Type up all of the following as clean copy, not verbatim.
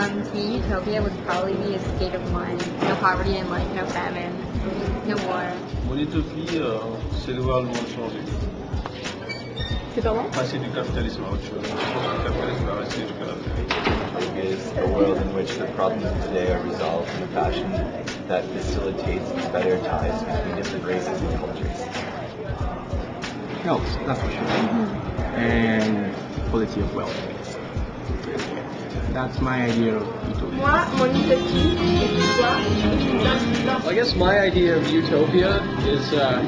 To me, utopia would probably be a state of mind. No poverty and like no famine, no war. Mon utopie, c'est de voir le monde changer. C'est comment? Passer du capitalisme à autre chose. Je pense que le capitalisme va rester jusqu'à la fin. Is a world in which the problems of today are resolved in a fashion that facilitates better ties between different races and cultures. Health, that's for sure. And quality of wealth. That's my idea of utopia. Moi, mon utopie, c'est quoi? I guess my idea of utopia is a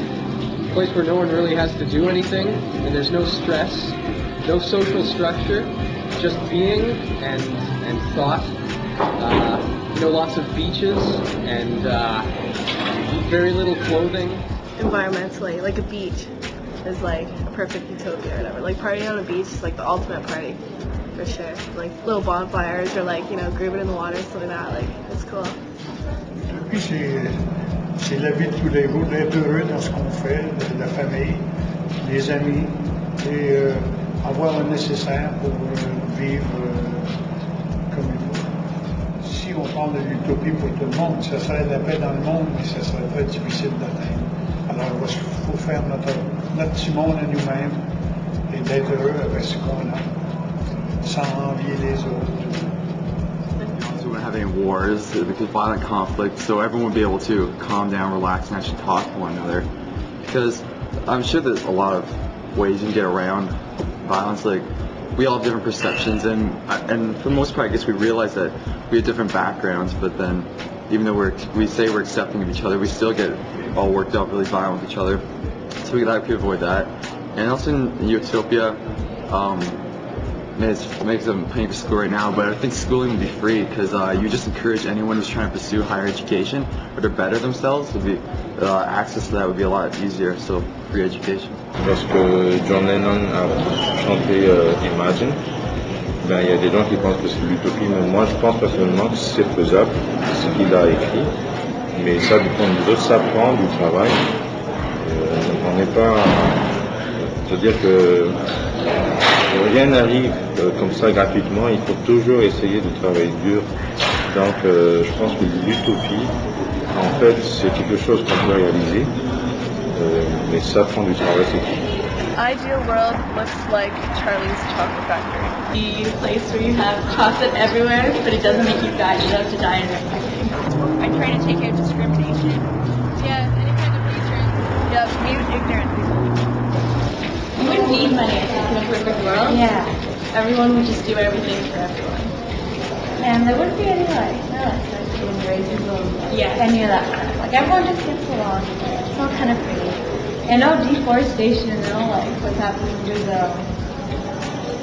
place where no one really has to do anything, and there's no stress, no social structure, just being and thought. Lots of beaches and very little clothing. Environmentally, like a beach is like a perfect utopia or whatever. Like partying on a beach is like the ultimate party, for sure. Like little bonfires or like, grooving in the water, stuff like that. Like, it's cool. Puis c'est la vie de tous les jours, d'être heureux dans ce qu'on fait, la famille, les amis, et avoir le nécessaire pour vivre comme il faut. Si on parle de l'utopie pour tout le monde, ça serait la paix dans le monde, mais ça serait très difficile d'atteindre. Alors, il faut faire notre petit monde à nous-mêmes et d'être heureux avec ce qu'on a, sans envier les autres. We wouldn't have any wars because violent conflict, so everyone would be able to calm down, relax, and actually talk to one another. Because I'm sure there's a lot of ways you can get around violence. Like, we all have different perceptions, and for the most part, I guess we realize that we have different backgrounds. But then, even though we say we're accepting of each other, we still get all worked up, really violent with each other. So we like to avoid that. And also in Utopia, it makes them paying for school right now, but I think schooling would be free because you just encourage anyone who's trying to pursue higher education or to better themselves. Would be access to that would be a lot easier. So free education. Lorsque John Lennon a chanté Imagine, il y a des gens qui pensent que c'est l'utopie, mais moi je pense personnellement que c'est faisable, ce qu'il a écrit, mais ça dépend des autres, ça prend du travail. On n'est pas, c'est-à-dire que rien n'arrive comme ça gratuitement, il faut toujours essayer de travailler dur. Donc je pense que l'utopie, en fait, c'est quelque chose qu'on peut réaliser, mais ça prend du travail, c'est tout. Ideal world looks like Charlie's Chocolate Factory. The place where you have chocolate everywhere, but it doesn't make you fat. You don't have to die in everything. I try to take out discrimination. Yeah, any kind of research. Yeah, mute ignorant people. You wouldn't need money, I think, in a perfect world. Yeah. Everyone would just do everything for everyone. And there wouldn't be any sexism, racism, Yeah. any of that kind of. Like everyone just gets along. It's all kind of pretty. And no deforestation, what's happening in Brazil.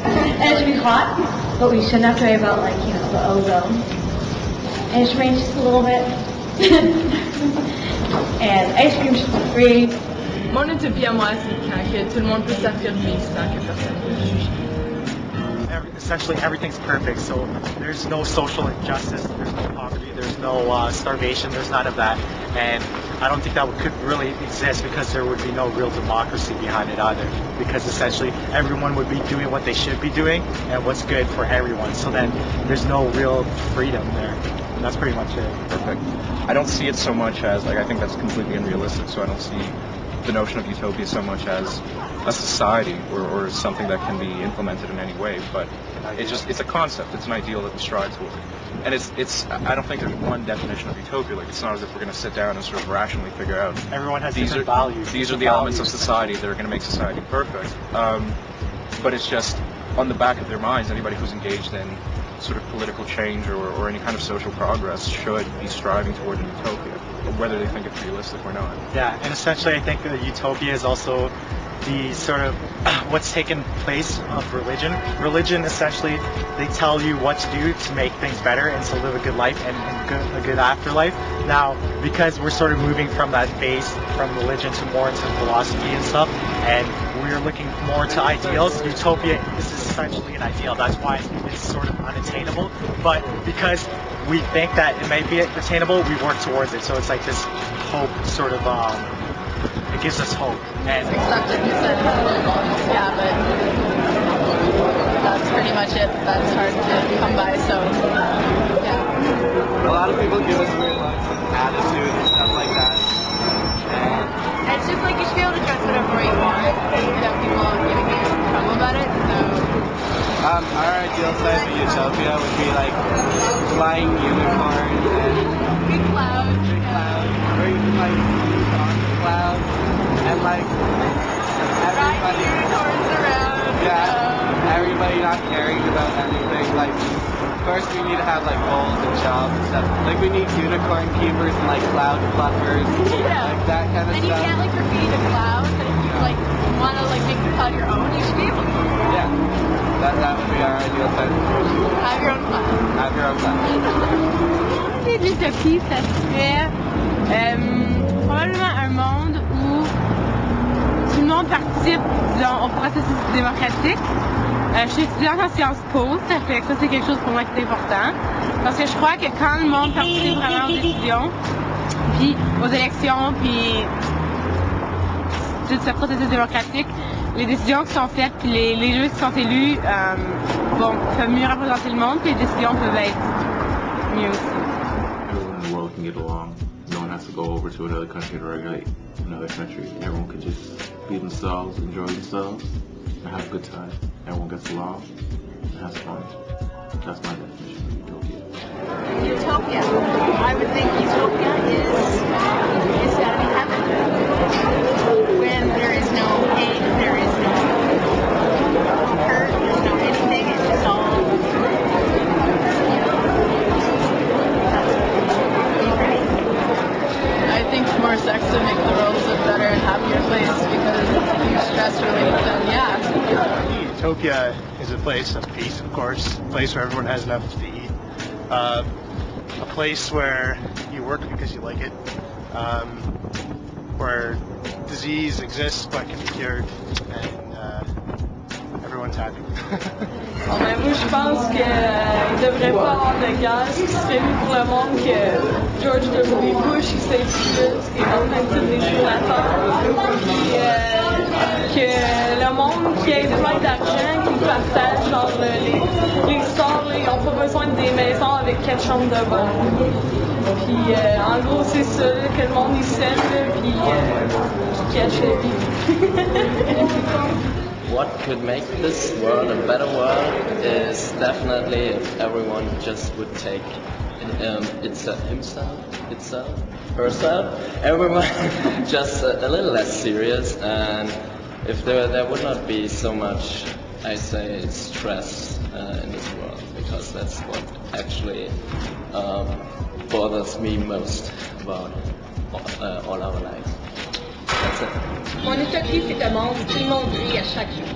And it should be hot, but we shouldn't have to worry about the ozone. And it should rain just a little bit. And ice cream should be free. Mon utopie à moi, c'est que tout le monde peut s'affirmer sans que personne ne le juge. Essentially everything's perfect, so there's no social injustice, there's no poverty, there's no starvation, there's none of that, and I don't think that could really exist because there would be no real democracy behind it either, because essentially everyone would be doing what they should be doing and what's good for everyone, so then there's no real freedom there, and that's pretty much it. Perfect. I don't see it so much as, I think that's completely unrealistic, so I don't see the notion of utopia so much as a society or something that can be implemented in any way, but it's a concept, it's an ideal that we strive toward. And I don't think there's one definition of utopia. Like, it's not as if we're going to sit down and sort of rationally figure out everyone has different values. These are the elements of society that are going to make society perfect. But it's just on the back of their minds, anybody who's engaged in sort of political change or any kind of social progress should be striving toward an utopia, whether they think it's realistic or not. Yeah, and essentially I think utopia is also the sort of what's taken place of religion. Religion, essentially, they tell you what to do to make things better and to live a good life and a good afterlife. Now, because we're sort of moving from that phase from religion to more into philosophy and stuff, and we're looking more to ideals, utopia is essentially an ideal. That's why it's sort of unattainable. But because we think that it may be attainable, we work towards it. So it's like this hope sort of, it gives us hope. And Except that you said, yeah, but that's pretty much it. That's hard to come by, so yeah. A lot of people give us weird looks and attitude and stuff like that. It's just like you should be able to dress whatever way you want without people giving you trouble about it, so. Our ideal size of Utopia would be like flying unicorns and big clouds. Or even like on the clouds and like everybody unicorns around. Yeah, everybody not caring about anything. Like first we need to have like goals and jobs and stuff. Like we need unicorn keepers and like cloud fluffers. Yeah. Like that kind of and stuff. And you can't like graffiti the clouds, and if you like want to like make the cloud your own, you should be able to. Yeah. That would be our ideal size. Have your own cloud. Have your own cloud. L'utopie, ça serait probablement un monde où tout le monde participe, disons, au processus démocratique. Je suis étudiante en Sciences Po, ça fait que ça c'est quelque chose pour moi qui est important. Parce que je crois que quand le monde participe vraiment aux décisions, puis aux élections, puis tout ce processus démocratique, les décisions qui sont faites, puis les juges qui sont élus peuvent mieux représenter le monde, puis les décisions peuvent être mieux aussi. Everyone in the world can get along. No one has to go over to another country to regulate another country. Everyone can just be themselves, enjoy themselves, and have a good time. Everyone gets along and has fun. That's my definition of utopia. Utopia. I would think utopia is gotta be heaven. When there is no hate, there is no hurt, there's no anything, it's just all I think more sex would make the world a better and happier place because you're stress relief and yeah. Utopia is a place of peace, of course, a place where everyone has enough to eat, a place where you work because you like it, where disease exists but can be cured, and everyone's happy. Bon, ben, moi, je pense qu'il ne devrait pas avoir de guerre, ce qui serait mieux pour le monde que George W. Bush qui s'infiltre, qui est en train de tout détruire la terre, que le monde qui ait besoin d'argent, qui partage, genre les stars, ils n'ont pas besoin des maisons avec 4 chambres de bonne. Puis en gros, c'est ça, là, que le monde y s'aime, puis qui cache la vie. What could make this world a better world is definitely if everyone just would take herself, everyone just a little less serious, and if there would not be so much, I say, stress in this world, because that's what actually bothers me most about all our lives. That's it. Mon utopie, c'est un monde où tout le monde rit à chaque jour.